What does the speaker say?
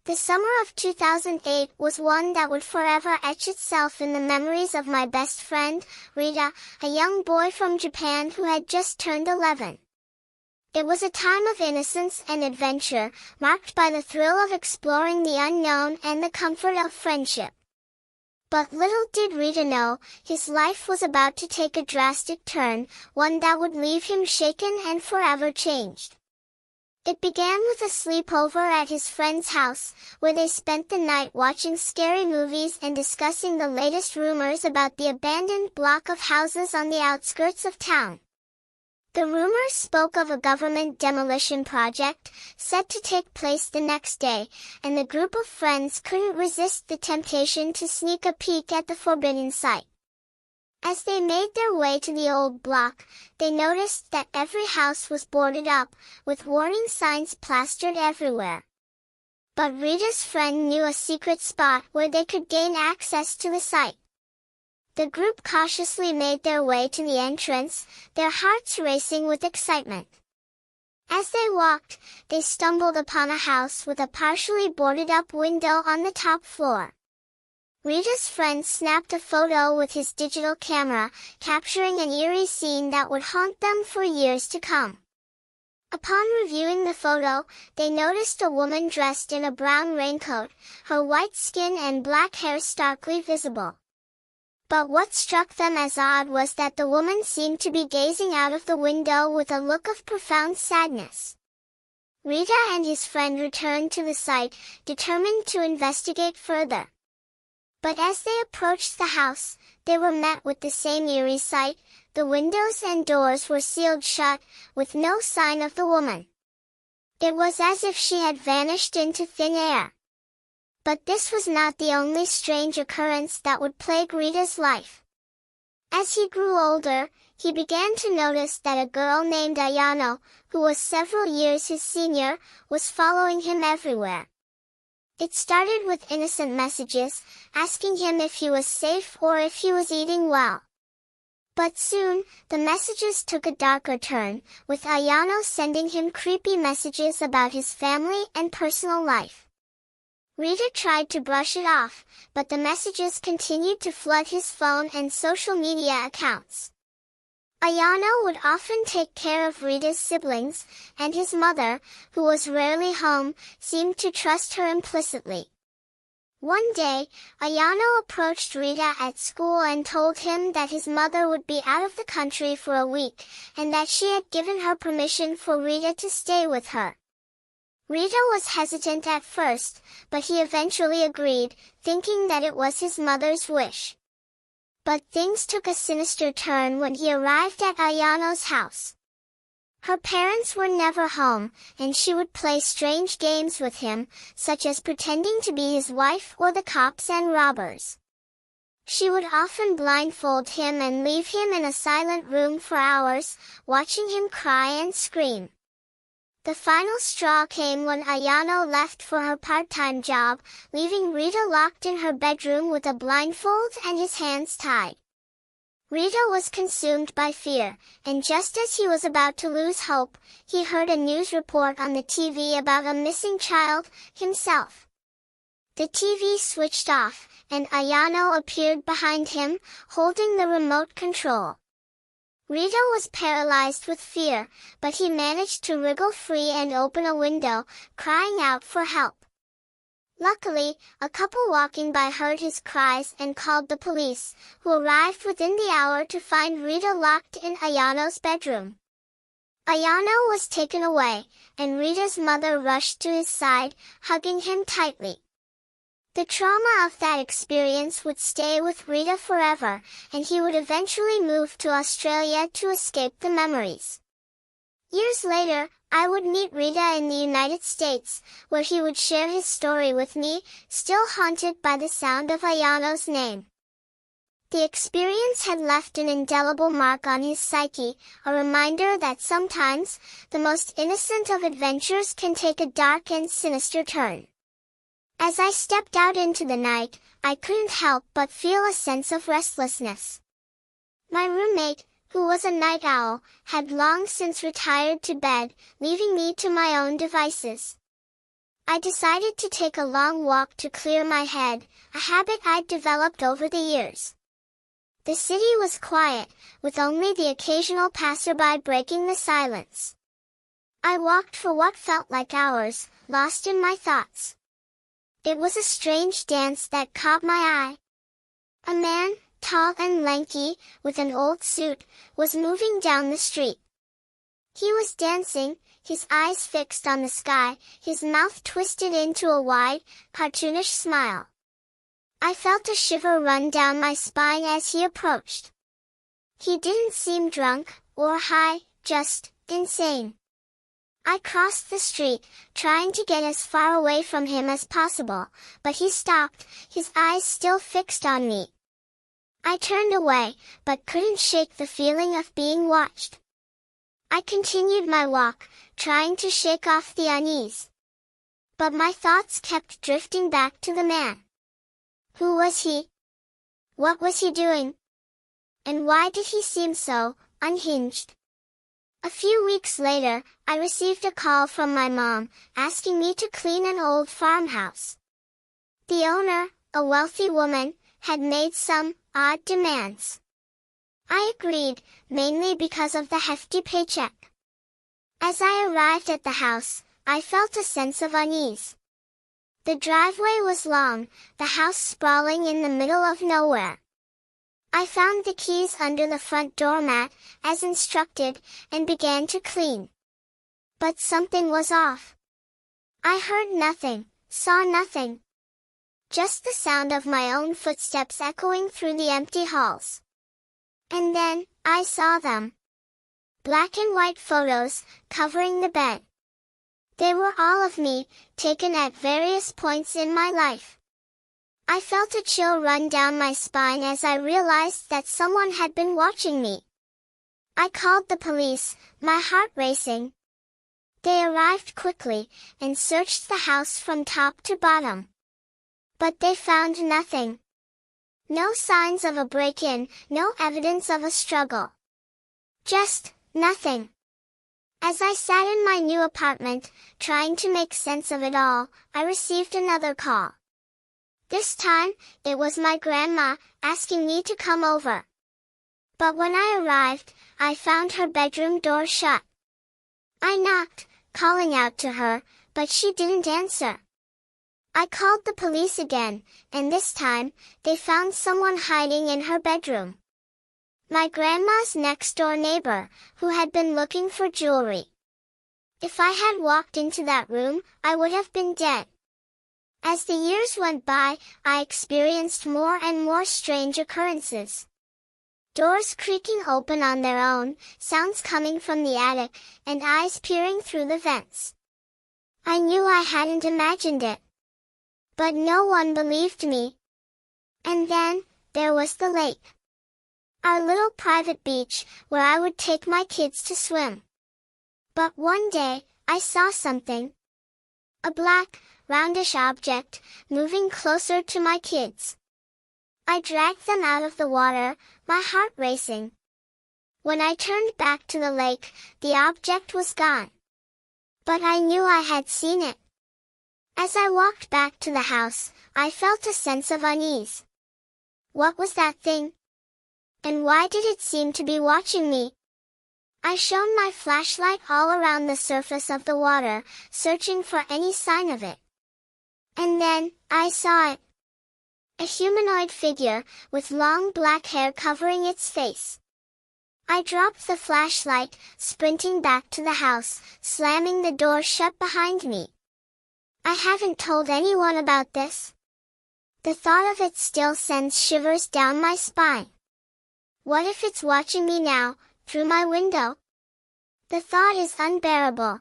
The summer of 2008 was one that would forever etch itself in the memories of my best friend, Rita, a young boy from Japan who had just turned 11. It was a time of innocence and adventure, marked by the thrill of exploring the unknown and the comfort of friendship. But little did Rita know, his life was about to take a drastic turn, one that would leave him shaken and forever changed. It began with a sleepover at his friend's house, where they spent the night watching scary movies and discussing the latest rumors about the abandoned block of houses on the outskirts of town. The rumors spoke of a government demolition project, set to take place the next day, and the group of friends couldn't resist the temptation to sneak a peek at the forbidden sight. As they made their way to the old block, they noticed that every house was boarded up, with warning signs plastered everywhere. But Rita's friend knew a secret spot where they could gain access to the site. The group cautiously made their way to the entrance, their hearts racing with excitement. As they walked, they stumbled upon a house with a partially boarded-up window on the top floor. Rita's friend snapped a photo with his digital camera, capturing an eerie scene that would haunt them for years to come. Upon reviewing the photo, they noticed a woman dressed in a brown raincoat, her white skin and black hair starkly visible. But what struck them as odd was that the woman seemed to be gazing out of the window with a look of profound sadness. Rita and his friend returned to the site, determined to investigate further. But as they approached the house, they were met with the same eerie sight. The windows and doors were sealed shut, with no sign of the woman. It was as if she had vanished into thin air. But this was not the only strange occurrence that would plague Rita's life. As he grew older, he began to notice that a girl named Ayano, who was several years his senior, was following him everywhere. It started with innocent messages, asking him if he was safe or if he was eating well. But soon, the messages took a darker turn, with Ayano sending him creepy messages about his family and personal life. Rita tried to brush it off, but the messages continued to flood his phone and social media accounts. Ayano would often take care of Rita's siblings, and his mother, who was rarely home, seemed to trust her implicitly. One day, Ayano approached Rita at school and told him that his mother would be out of the country for a week, and that she had given her permission for Rita to stay with her. Rita was hesitant at first, but he eventually agreed, thinking that it was his mother's wish. But things took a sinister turn when he arrived at Ayano's house. Her parents were never home, and she would play strange games with him, such as pretending to be his wife or the cops and robbers. She would often blindfold him and leave him in a silent room for hours, watching him cry and scream. The final straw came when Ayano left for her part-time job, leaving Rita locked in her bedroom with a blindfold and his hands tied. Rita was consumed by fear, and just as he was about to lose hope, he heard a news report on the TV about a missing child, himself. The TV switched off, and Ayano appeared behind him, holding the remote control. Rita was paralyzed with fear, but he managed to wriggle free and open a window, crying out for help. Luckily, a couple walking by heard his cries and called the police, who arrived within the hour to find Rita locked in Ayano's bedroom. Ayano was taken away, and Rita's mother rushed to his side, hugging him tightly. The trauma of that experience would stay with Rita forever, and he would eventually move to Australia to escape the memories. Years later, I would meet Rita in the United States, where he would share his story with me, still haunted by the sound of Ayano's name. The experience had left an indelible mark on his psyche, a reminder that sometimes, the most innocent of adventures can take a dark and sinister turn. As I stepped out into the night, I couldn't help but feel a sense of restlessness. My roommate, who was a night owl, had long since retired to bed, leaving me to my own devices. I decided to take a long walk to clear my head, a habit I'd developed over the years. The city was quiet, with only the occasional passerby breaking the silence. I walked for what felt like hours, lost in my thoughts. It was a strange dance that caught my eye. A man, tall and lanky, with an old suit, was moving down the street. He was dancing, his eyes fixed on the sky, his mouth twisted into a wide, cartoonish smile. I felt a shiver run down my spine as he approached. He didn't seem drunk, or high, just insane. I crossed the street, trying to get as far away from him as possible, but he stopped, his eyes still fixed on me. I turned away, but couldn't shake the feeling of being watched. I continued my walk, trying to shake off the unease. But my thoughts kept drifting back to the man. Who was he? What was he doing? And why did he seem so unhinged? A few weeks later, I received a call from my mom, asking me to clean an old farmhouse. The owner, a wealthy woman, had made some odd demands. I agreed, mainly because of the hefty paycheck. As I arrived at the house, I felt a sense of unease. The driveway was long, the house sprawling in the middle of nowhere. I found the keys under the front doormat, as instructed, and began to clean. But something was off. I heard nothing, saw nothing. Just the sound of my own footsteps echoing through the empty halls. And then, I saw them. Black and white photos, covering the bed. They were all of me, taken at various points in my life. I felt a chill run down my spine as I realized that someone had been watching me. I called the police, my heart racing. They arrived quickly, and searched the house from top to bottom. But they found nothing. No signs of a break-in, no evidence of a struggle. Just nothing. As I sat in my new apartment, trying to make sense of it all, I received another call. This time, it was my grandma, asking me to come over. But when I arrived, I found her bedroom door shut. I knocked, calling out to her, but she didn't answer. I called the police again, and this time, they found someone hiding in her bedroom. My grandma's next-door neighbor, who had been looking for jewelry. If I had walked into that room, I would have been dead. As the years went by, I experienced more and more strange occurrences. Doors creaking open on their own, sounds coming from the attic, and eyes peering through the vents. I knew I hadn't imagined it. But no one believed me. And then, there was the lake. Our little private beach, where I would take my kids to swim. But one day, I saw something. A black, roundish object, moving closer to my kids. I dragged them out of the water, my heart racing. When I turned back to the lake, the object was gone. But I knew I had seen it. As I walked back to the house, I felt a sense of unease. What was that thing? And why did it seem to be watching me? I shone my flashlight all around the surface of the water, searching for any sign of it. And then, I saw it. A humanoid figure, with long black hair covering its face. I dropped the flashlight, sprinting back to the house, slamming the door shut behind me. I haven't told anyone about this. The thought of it still sends shivers down my spine. What if it's watching me now, through my window? The thought is unbearable,